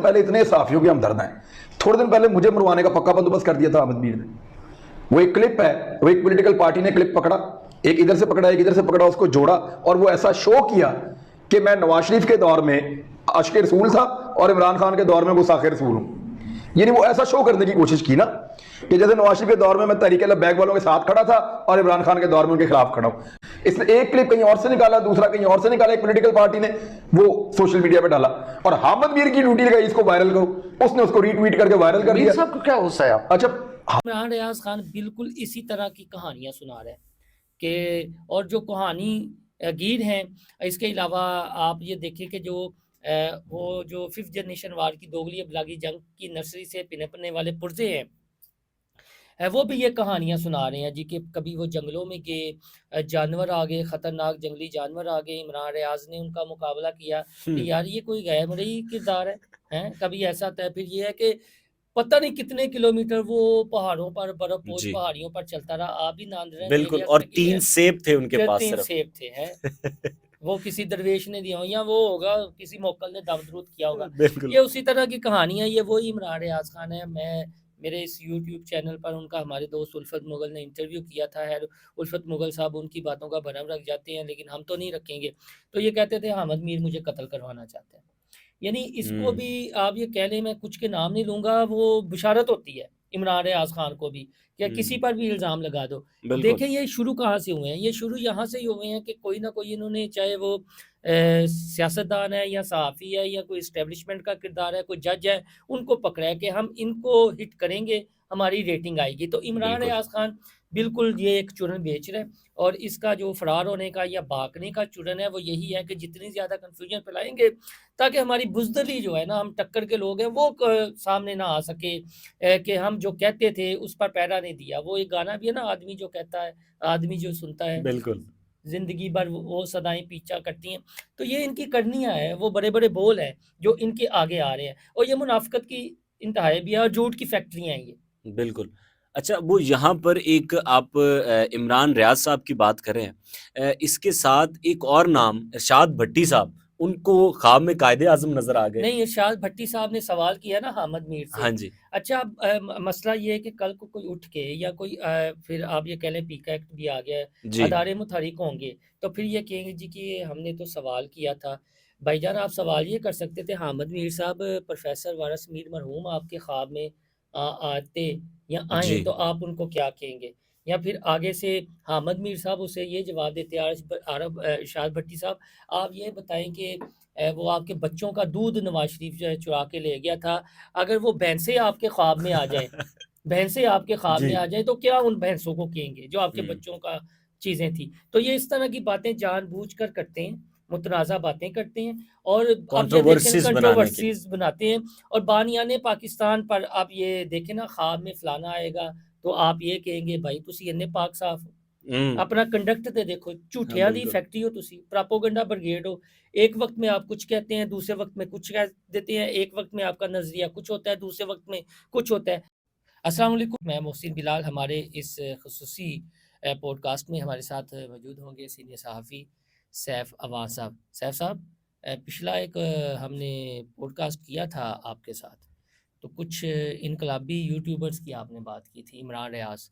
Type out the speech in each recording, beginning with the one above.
पहले इतने साफियों के हमदर्द हैं, थोड़े दिन पहले मुझे मरवाने का पक्का बंदोबस्त कर दिया था अहमद मीर ने। वो एक क्लिप है, वो एक पॉलिटिकल पार्टी ने क्लिप पकड़ा, एक इधर से पकड़ा एक इधर से पकड़ा, उसको जोड़ा और वो ऐसा शो किया कि मैं नवाज शरीफ के दौर में आशिक रसूल था और इमरान खान के दौर में गुस्ताख रसूल हूं। यानी वो ऐसा शो करने की कोशिश की ना कि जैसे नवाज शरीफ के दौर में मैं तहरीक लब्बैक वालों के साथ खड़ा था और इमरान खान के दौर में उनके खिलाफ खड़ा हूं। इसने एक क्लिप कहीं और से निकाला, दूसरा कहीं और से निकाला, एक पॉलिटिकल पार्टी ने वो सोशल मीडिया पे डाला और अहमद मीर की ड्यूटी लगाई इसको वायरल करो, उसने उसको रीट्वीट करके वायरल कर दिया। सबको क्या गुस्सा है? अच्छा, इमरान रियाज खान बिल्कुल इसी तरह की कहानियां सुना रहे हैं कि, और जो कहानी गीर हैं, इसके अलावा आप ये देखें कि जो वो जो 5th जनरेशन वार की दोगली अबलागी जंग की नर्सरी से पिनपने वाले पुरजे हैं, वो भी ये कहानियां सुना रहे हैं जी कि कभी वो जंगलों में गए, जानवर आ गए, खतरनाक जंगली जानवर आ गए, इमरान रियाज ने उनका मुकाबला किया कि यार ये कोई गैर मरई किरदार है। कभी ऐसा होता है, फिर ये है कि पता नहीं कितने किलोमीटर वो पहाड़ों पर, बर्फपोश जी पहाड़ियों पर चलता रहा। आप भी नांद रहे हैं बिल्कुल, एरियाज और में कि 3 सेब थे उनके पास 3 सिर्फ। सेब थे हैं। वो किसी दरवेश ने दिया हो या वो होगा किसी मोकल ने दावदरूद किया होगा। बिल्कुल। ये उसी तरह की कहानी है। ये वही इमरान रियाज खान है। मैं मेरे इस यूट्यूब चैनल पर उनका हमारे दोस्त उल्फत मुगल ने इंटरव्यू किया था। है उल्फत मुगल साहब उनकी बातों का भरम रख जाते हैं, लेकिन हम तो नहीं रखेंगे। तो ये कहते थे अहमद मीर मुझे कत्ल करवाना चाहते हैं। यानी इसको भी आप ये कह लें, मैं कुछ के नाम नहीं लूँगा, वो बिशारत होती है इमरान रियाज खान को भी कि किसी पर भी इल्ज़ाम लगा दो। बिल्कुल। देखें ये शुरू कहाँ से हुए हैं? ये शुरू यहाँ से ही हुए हैं कि कोई ना कोई इन्होंने, चाहे वो सियासतदान है या सहाफ़ी है या कोई इस्टेब्लिशमेंट का किरदार है, कोई जज है, उनको पकड़ा है कि हम इनको हिट करेंगे, हमारी रेटिंग आएगी। तो इमरान बिल्कुल। रियाज खान बिल्कुल ये एक चुरन बेच रहे हैं और इसका जो फ़रार होने का या भागने का चुरन है वो यही है कि जितनी ज़्यादा कन्फ्यूजन फैलाएँगे ताकि हमारी बुज़दिली जो है ना, हम टक्कर के लोग हैं, वो सामने ना आ सके कि हम जो कहते थे उस पर पैरा नहीं दिया। वो एक गाना भी है ना, आदमी जो कहता है, आदमी जो सुनता है, बिल्कुल। ज़िंदगी भर वो सदाएँ पीछा करती हैं। तो ये इनकी करनियाँ हैं, वो बड़े-बड़े बोल हैं जो इनके आगे आ रहे हैं और ये मुनाफ़िकत की इंतहाएँ भी है और झूठ की फैक्ट्रियाँ हैं ये। बिल्कुल। अच्छा, वो यहाँ पर एक आप इमरान रियाज़ साहब की बात कर रहे हैं। इसके साथ एक और नाम इरशाद भट्टी साहब, उनको ख्वाब में कायदे-आज़म नज़र आ गए। नहीं, इरशाद भट्टी साहब ने सवाल किया ना अहमद मीर से। हाँ जी। अच्छा, अब मसला ये है कि कल को कोई उठ के या कोई फिर आप ये कह लें पीका एक्ट भी आ गया है, जी। अदारे मुतहरिक होंगे, तो फिर ये कहेंगे जी कि हमने तो सवाल किया था। भाईजान आप सवाल ये कर सकते थे, अहमद मीर साहब प्रोफ़ेसर वारिस मीर मरहूम आपके ख्वाब में आते या आएँ जी। तो आप उनको क्या कहेंगे? या फिर आगे से अहमद मीर साहब उसे ये जवाब देते, इरशाद भट्टी साहब आप ये बताएँ कि वो आपके बच्चों का दूध नवाज़ शरीफ जो है चुरा के ले गया था। अगर वो भैंसें आपके ख्वाब में आ जाएँ, भैंसें आपके ख्वाब जी। में आ जाएँ तो क्या उन भैंसों को कहेंगे जो आपके हुँ। बच्चों का चीज़ें थी। तो ये इस तरह की बातें जानबूझकर करते हैं, मुतनाज़ा बातें करते हैं और अब ये देखें ना कंट्रोवर्सीज़ बनाने के लिए। कंट्रोवर्सीज़ बनाते हैं और बानियाने पाकिस्तान पर आप ये देखें ना, ख्वाब में फलाना आएगा तो आप ये कहेंगे भाई तुसी इन्ने पाक साफ़ हो। हुँ। अपना कंडक्ट ते देखो, हाँ, झूठियां दी बिल्कुल। फैक्ट्री हो तुसी, प्रोपेगेंडा ब्रिगेड हो। एक वक्त में आप कुछ कहते हैं, दूसरे वक्त में कुछ कह देते हैं, एक वक्त में आपका नजरिया कुछ होता है, दूसरे वक्त में कुछ होता है। अस्सलाम वालेकुम, मैं मोहसिन बिलाल। हमारे इस खुसूसी पॉडकास्ट में हमारे साथ मौजूद होंगे सीनियर सहाफ़ी सैफ अवान साहब। सैफ साहब, पिछला एक हमने पॉडकास्ट किया था आपके साथ, तो कुछ इनकलाबी यूट्यूबर्स की आपने बात की थी। इमरान रियाज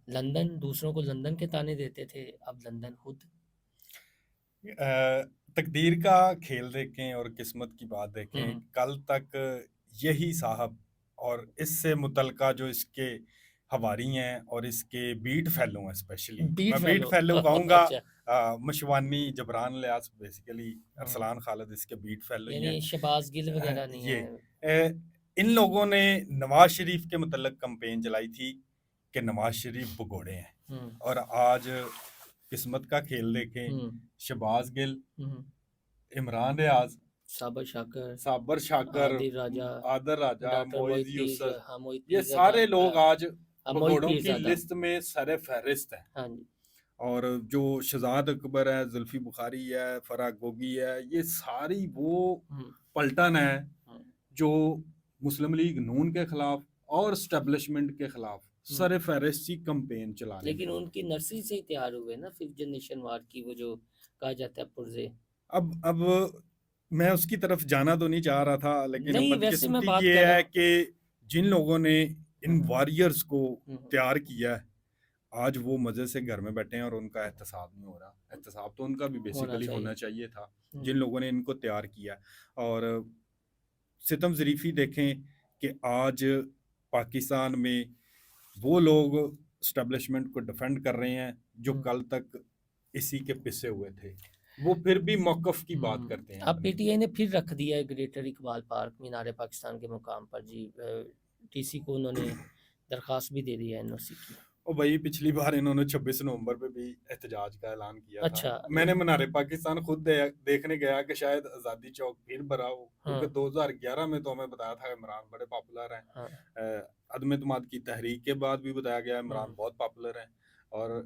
लंदन, दूसरों को लंदन के ताने देते थे, अब लंदन खुद। तकदीर का खेल देखें और किस्मत की बात देखें, कल तक यही साहब और इससे मुतल्लिका जो इसके हवारी हैं और इसके बीट फेलो हैं, स्पेशली बीट मैं बीट फेलो फेलो कहूँगा। अच्छा, मशवानी, जबरान लियास, बेसिकली अरसलान खालिद इसके बीट फेलो ही हैं। यानी शहबाज गिल वगैरह नहीं ये है। इन लोगों ने नवाज शरीफ के मतलब कैंपेन चलाई थी कि नवाज शरीफ भगोड़े हैं, और आज किस्मत का खेल देखें, शहबाज गिल, इमरान रियाज, साबर शाकर, साबर शाकर, आदिल राजा, मोइज यूसुफ, ये सारे लोग आज भगोड़ों की लिस्ट में सरे फहरिस्त हैं। हाँ जी। और जो शहजाद अकबर है, जुल्फी बुखारी है, फराह गोगी है, ये सारी वो पलटन है जो मुस्लिम लीग नून के खिलाफ और स्टैब्लिशमेंट के खिलाफ सरे फहरिस्ती कैंपेन चला रहे हैं। लेकिन उनकी नर्सरी से ही तैयार हुए ना 5th जनरेशन वार की, वो जो कहा जाता है पुरजे। अब मैं उसकी तरफ जाना तो नहीं चाह रहा था, लेकिन नहीं, वैसे मैं बदकिस्मती बात ये कर रहा है कि जिन लोगों ने इन वॉरियर्स को हूँ। तैयार किया है, आज वो मजे से घर में बैठे हैं और उनका एहतसाब नहीं हो रहा। एहतसाब तो उनका भी बेसिकली होना चाहिए था, जिन लोगों ने इनको तैयार किया। और सितम ज़रीफ़ी देखें कि आज पाकिस्तान में वो लोग एस्टेब्लिशमेंट को डिफेंड कर रहे हैं जो कल तक इसी के पिसे हुए थे, वो फिर भी मौक़िफ़ की बात करते हैं अब अपनी। पीटीआई ने फिर रख दिया है ग्रेटर इकबाल पार्क मीनार पाकिस्तान के मुकाम पर जी। टीसी को उन्होंने दरख्वास्त भी दे दी है एनओसी की। और भाई पिछली बार इन्होंने 26 नवंबर पे भी एहतजाज का ऐलान किया अच्छा, था। मैंने मीनार पाकिस्तान खुद देखने गया कि शायद आज़ादी चौक फिर भरा हो, क्योंकि 2011 में तो हमें बताया था इमरान बड़े पॉपुलर हैं। अदम एतमाद की तहरीक के बाद भी बताया गया इमरान बहुत पॉपुलर हैं। और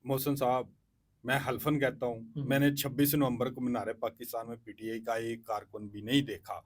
मोहसिन साहब, मैं हल्फन कहता हूँ, मैंने 26 नवंबर को मीनार पाकिस्तान में पीटीआई का एक कारकुन भी नहीं देखा।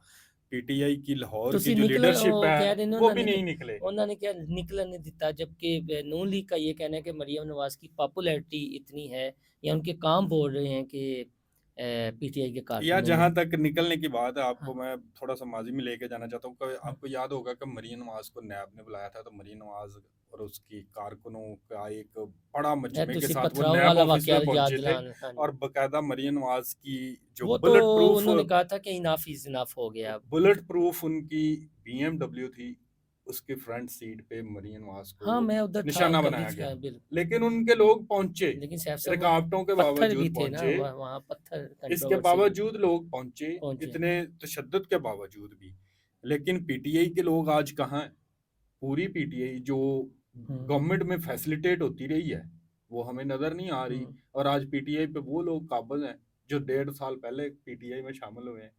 पीटीआई की लाहौर की जो लीडरशिप है वो भी नहीं निकले। उन्होंने क्या निकलने नहीं दिता, जबकि नून लीग का ये कहना है कि मरियम नवाज की पॉपुलैरिटी इतनी है या उनके काम बोल रहे हैं कि पीटीआई के या कारकुनों जहां में। तक निकलने की बात है, आपको मैं थोड़ा सा माजी में लेके जाना चाहता हूँ। आपको याद होगा कि मरियम नवाज को नैब ने बुलाया था, तो मरियम नवाज और उसकी कारकुनों का एक बड़ा मजमे के साथ वो पथराव नैब वाला ऑफिस में वाकया याद पहुंचे थे। दिलाना। हाँ जी। और बकायदा मरियम नवाज की जो वो तो बुलेट प्रूफ उन्होंने कहा था कि इनाफ इज इनाफ हो गया अब। उनकी बीएमडब्ल्यू थी, उसके फ्रंट सीट पे मरियम नवाज हाँ, को मैं उधर था निशाना कभी बनाया गया, बिल्कुल। लेकिन उनके लोग पहुंचे, लेकिन सैफ साहब रुकावटों के पत्थर भी बावजूद थे ना, पहुंचे। वहाँ पत्थर इसके कंट्रोवर्सी बावजूद लोग पहुंचे, पहुंचे। इतने तशद्दुद के बावजूद भी। लेकिन पीटीआई के लोग आज कहाँ हैं? पूरी पीटीआई जो गवर्नमेंट में फैसिलिटेट होती रही है वो हमें नजर नहीं आ रही। और आज पीटीआई पे वो लोग काबिज हैं जो 1.5 साल पहले पीटीआई में शामिल हुए हैं।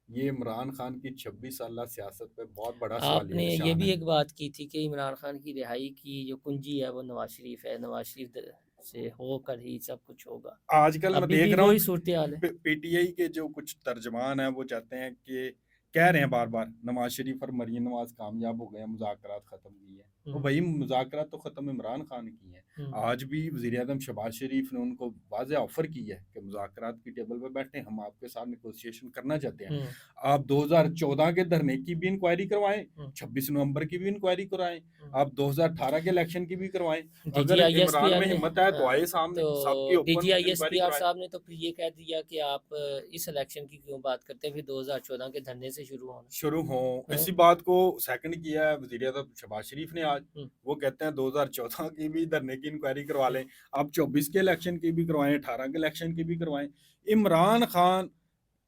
ये इमरान खान की 26 साल सियासत पे बहुत बड़ा सवालिया आपने ये निशान भी है। एक बात की थी कि इमरान खान की रिहाई की जो कुंजी है वो नवाज शरीफ है, नवाज शरीफ से होकर ही सब कुछ होगा। आजकल मैं अभी देख भी रहा हूँ वही सूरत हाल है। पीटीआई के जो कुछ तर्जमान हैं वो चाहते हैं कि कह रहे हैं बार बार नवाज शरीफ और मरियम नवाज कामयाब हो गए हैं, मुज़ाकरात खत्म की है। तो भाई मुज़ाकरात तो खत्म इमरान खान की हैं। आज भी वज़ीर आज़म शहबाज शरीफ ने उनको वाज़े ऑफर की है कि मुज़ाकरात की टेबल पे बैठे, हम आपके साथ नेगोशिएशन करना चाहते हैं। आप 2014 के धरने की भी इंक्वायरी करवाएं, 26 नवंबर की भी इंक्वायरी कराएं, आप 2018 के इलेक्शन की भी करवाएं। अगर इमरान में हिम्मत है तो आए सामने, सबकी ओपन इंक्वायरी डीजीआईएसपीआर कराएं। साहब ने तो फिर ये कह दिया कि आप इस इलेक्शन की क्यों बात करते हैं, फिर 2014 के धरने से शुरू हो। इसी बात को सेकंड किया है वज़ीर आज़म शहबाज शरीफ ने आज। वो कहते हैं 2014 की भी धरने की इंक्वायरी करवा लें, आप 24 के इलेक्शन की भी करवाएं, 18 के इलेक्शन की भी करवाएं। इमरान खान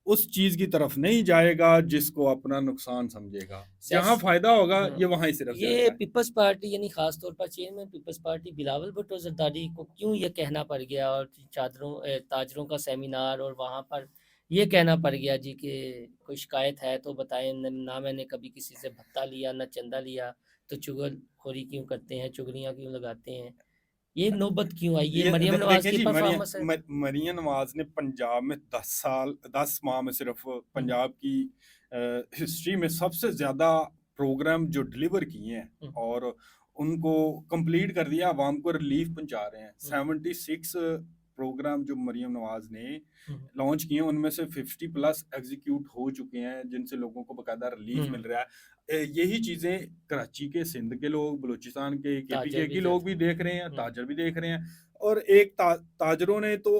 उस चीज की तरफ नहीं जाएगा जिसको अपना नुकसान समझेगा। जहां फायदा होगा ये वहां ही सिर्फ ये जाएगा। पीपल्स पार्टी यानी खास तौर पर chairman Peoples Party Bilawal Bhutto Zardari को क्यों ये कहना पड़ गया, और ताजरों का सेमिनार और वहां पर ये कहना पड़ गया जी कि कोई शिकायत है तो बताएं, ना मैंने कभी किसी से भत्ता लिया ना चंदा लिया, तो चुगलखोरी क्यों करते हैं, चुगलियां क्यों लगाते हैं, ये नौबत क्यों आई? ये मरियम नवाज देखें की जी, परफॉर्मेंस है। मरियम नवाज ने पंजाब में 10 माह में सिर्फ पंजाब की हिस्ट्री में सबसे ज्यादा प्रोग्राम जो डिलीवर किए हैं और उनको कंप्लीट कर दिया, आवाम को रिलीफ पहुंचा रहे हैं। 76 प्रोग्राम जो मरियम नवाज ने लॉन्च किए, उनमें से 50+ एग्जीक्यूट हो चुके हैं, जिनसे लोगों को बकायदा रिलीफ मिल रहा है। यही चीजें कराची के, सिंध के लोग, बलूचिस्तान के, केपीके के लोग भी देख रहे हैं, ताजर भी देख रहे हैं। और एक ताजरों ने तो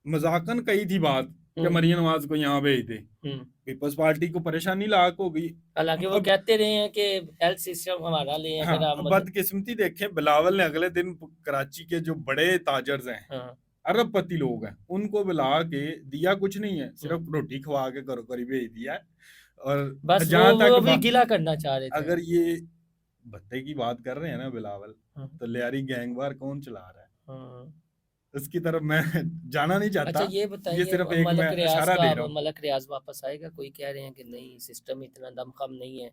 मजाकन कही थी बात कि मरियम नवाज को यहाँ भेज दे, पीपल्स पार्टी को परेशानी लाक हो गई। हालांकि वो कहते रहे हैं कि हेल्थ सिस्टम हमारा ले, अगर आप बदकिस्मती देखें, बिलावल ने अगले दिन कराची के जो बड़े ताजर्स हैं, अरबपति लोग हैं, उनको बुला के दिया कुछ नहीं है, सिर्फ रोटी खवा के घरों घर भेज दिया है। और बस जहां तक वो भी गिला करना चाह रहे थे। अगर ये भत्ते की बात कर रहे हैं ना बिलावल, तो लियारी गैंगवार कौन चला रहा है, उसकी तरफ मैं जाना नहीं चाहता। अच्छा ये बताइए, सिर्फ एक मैं इशारा दे रहा हूं। मलक रियाज वापस आएगा? कोई कह रहे हैं कि नहीं, सिस्टम इतना दमखम नहीं है।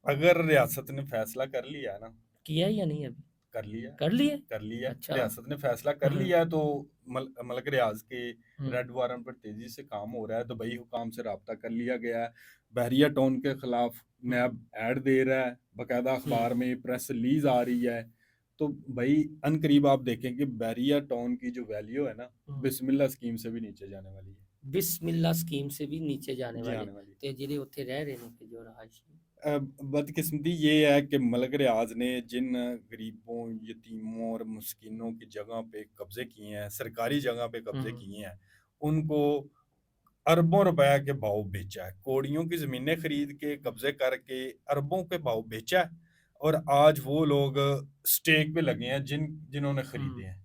अगर रियासत ने फैसला कर लिया ना, किया या नहीं अभी? कर लिया। अच्छा। रियासत ने फैसला कर लिया तो मलक रियाज के रेड वारंट पर तेजी से काम हो रहा है। दुबई हुकाम से राब्ता कर लिया गया है, बहरिया टाउन के खिलाफ नैब ऐड दे रहा है, बाकायदा अखबार में प्रेस रिलीज आ रही है। तो भाई अनकरीब आप देखें कि बहरिया टाउन की जो वैल्यू है ना, बिस्मिल्लाह स्कीम से भी नीचे जाने वाली है। बिस्मिल्लाह स्कीम से भी नीचे जाने वाले जाने वाली ते ਜਿਹੜੇ ਉੱਥੇ ਰਹਿ ਰਹੇ ਨੇ ਕਿ ਜੋ रहायशी बदकिस्मती ये है कि मलक रियाज ने जिन गरीबों, यतीमों और मस्कीनों की जगह पे कब्जे किए हैं, सरकारी जगह पे कब्जे किए हैं, उनको अरबों रुपए के भाव बेचा है। कौड़ियों की जमीनें खरीद के कब्जे करके अरबों के भाव बेचा है, और आज वो लोग स्टेक पे लगे हैं जिन्होंने खरीदे हैं।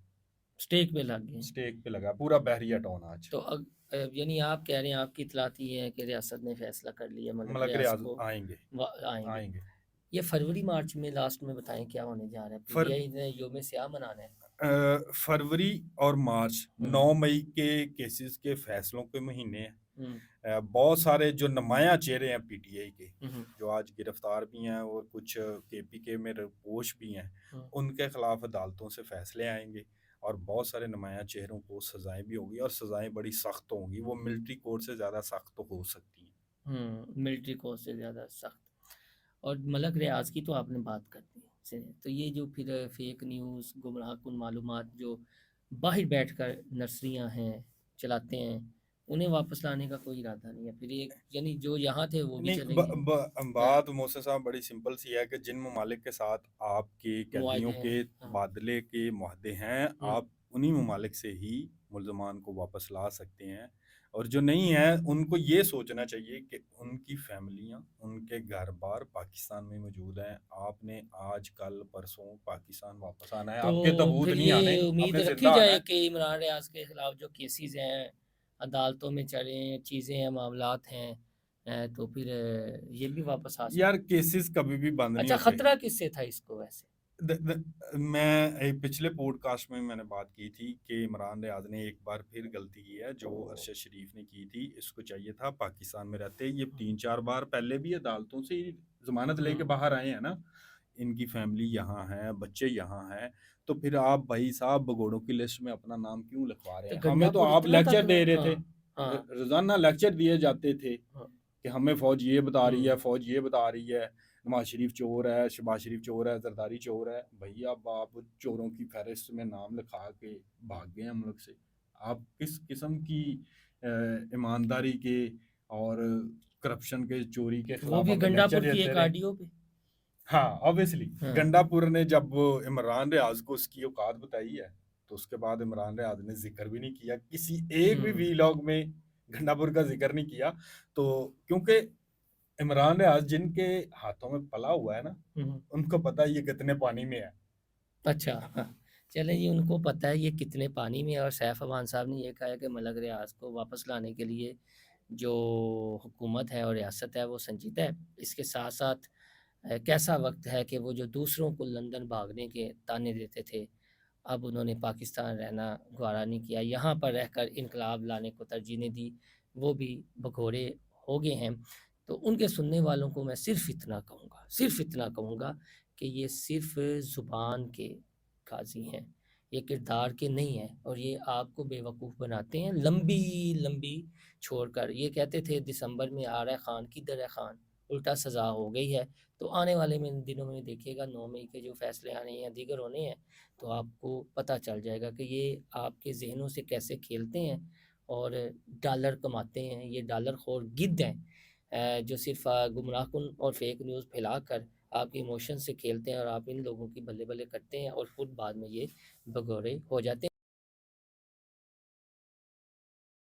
स्टेक पे लग गए। स्टेक पे लगा पूरा बहरिया टाउन आज। तो यानी आप कह रहे हैं, आपकी इतलात ये है कि रियासत ने फैसला कर लिया मलक रियाज रियाज को आएंगे आएंगे। आएंगे ये फरवरी मार्च में लास्ट में बताएं क्या होने जा रहा है? पीटीआई ने योम स्याह मनाना है। फरवरी और मार्च 9 मई के केसेस के फैसलों के महीने हैं। बहुत सारे जो नुमाया चेहरे हैं पीटीआई के, जो आज गिरफ्तार भी हैं और कुछ केपीके में रिपोश भी हैं, उनके खिलाफ अदालतों से फैसले आएंगे और बहुत सारे नुमाया चेहरों को सजाएं भी होगी, और सजाएं बड़ी सख्त होंगी। वो मिलिट्री कोर्ट से ज़्यादा सख्त तो हो सकती हैं। मिलिट्री कोर्ट से ज़्यादा सख्त। और मलक रियाज की तो आपने बात कर दी, तो ये जो फिर फेक न्यूज़, गुमराहकुन मालूमात जो बाहर बैठकर नर्सरियां हैं चलाते हैं, उन्हें वापस लाने का कोई इरादा नहीं है फिर? ये यानी जो यहाँ थे वो भी चलेंगे। बात मोहसिन साहब बड़ी सिंपल सी है कि जिन ममालिक के साथ आपके कैदियों के तबादले के मुआहदे हैं, आप उन्हीं ममालिक से ही मुल्ज़मान को वापस ला सकते हैं, और जो नहीं है उनको ये सोचना चाहिए कि उनकी फैमिलियां, उनके घर बार पाकिस्तान में मौजूद हैं। आपने आज कल परसों पाकिस्तान वापस आना है, तो आपके तबूत नहीं आने। उम्मीद रखी जाए कि इमरान रियाज के खिलाफ जो केसेस हैं अदालतों में चले हैं, चीज़ें हैं, मामलात हैं, तो फिर ये भी वापस आ सकते। यार केसेस कभी भी बंद नहीं अच्छा, होते। खतरा किससे था इसको वैसे? मैं पिछले पॉडकास्ट में मैंने बात की थी कि इमरान रियाज ने एक बार फिर गलती की है जो अरशद शरीफ ने की थी। इसको चाहिए था पाकिस्तान में रहते, ये 3-4 बार पहले भी अदालतों से जमानत लेके बाहर आए हैं ना, इनकी फैमिली यहाँ है, बच्चे यहाँ हैं, तो फिर आप भाई साहब भगोड़ों की लिस्ट में अपना नाम क्यों लिखवा रहे हैं? हमें तो आप लेक्चर दे रहे थे, रोजाना लेक्चर दिए जाते थे कि हमें फौज ये बता रही है, फौज ये बता रही है, नवाज शरीफ चोर है, शहबाज शरीफ चोर है, जरदारी चोर है। भैया अब आप चोरों की फहरिस्त में नाम लिखा के भाग गए हम लोग से। आप किस किस्म की ईमानदारी के और करप्शन के, चोरी के खिलाफ? वो भी गंडापुर की एक ऑडियो पे। हाँ ऑब्वियसली गंडापुर ने जब इमरान रियाज को उसकी औकात बताई है, तो उसके बाद इमरान रियाज ने जिक्र भी नहीं किया, किसी एक भी वीलॉग में गंडापुर का जिक्र नहीं किया। तो क्योंकि इमरान रियाज जिनके हाथों में पला हुआ है ना, उनको पता है ये कितने पानी में है। अच्छा, चले जी, उनको पता है ये कितने पानी में है। और सैफ अमान साहब ने ये कहा है कि मलक रियाज को वापस लाने के लिए जो हुकूमत है और रियासत है वो संजीदा है। इसके साथ साथ कैसा वक्त है कि वो जो दूसरों को लंदन भागने के ताने देते थे, अब उन्होंने पाकिस्तान रहना गवारा नहीं किया, यहाँ पर रहकर इनकलाब लाने को तरजीह नहीं दी, वो भी भगोड़े हो गए हैं। तो उनके सुनने वालों को मैं सिर्फ इतना कहूँगा कि ये सिर्फ ज़ुबान के काजी हैं, ये किरदार के नहीं हैं, और ये आपको बेवकूफ़ बनाते हैं लंबी छोड़कर। ये कहते थे दिसंबर में आ रहा है खान, किधर है खान, उल्टा सज़ा हो गई है। तो आने वाले में दिनों में देखिएगा 9 मई के जो फैसले आने हैं या दीगर होने हैं, तो आपको पता चल जाएगा कि ये आपके जहनों से कैसे खेलते हैं और डॉलर कमाते हैं। ये डॉलर खोर गिद्ध हैं जो सिर्फ गुमराहकुन और फेक न्यूज़ फैलाकर आपके इमोशन से खेलते हैं, और आप इन लोगों की बल्ले बल्ले करते हैं और खुद बाद में ये भगोड़े हो जाते हैं।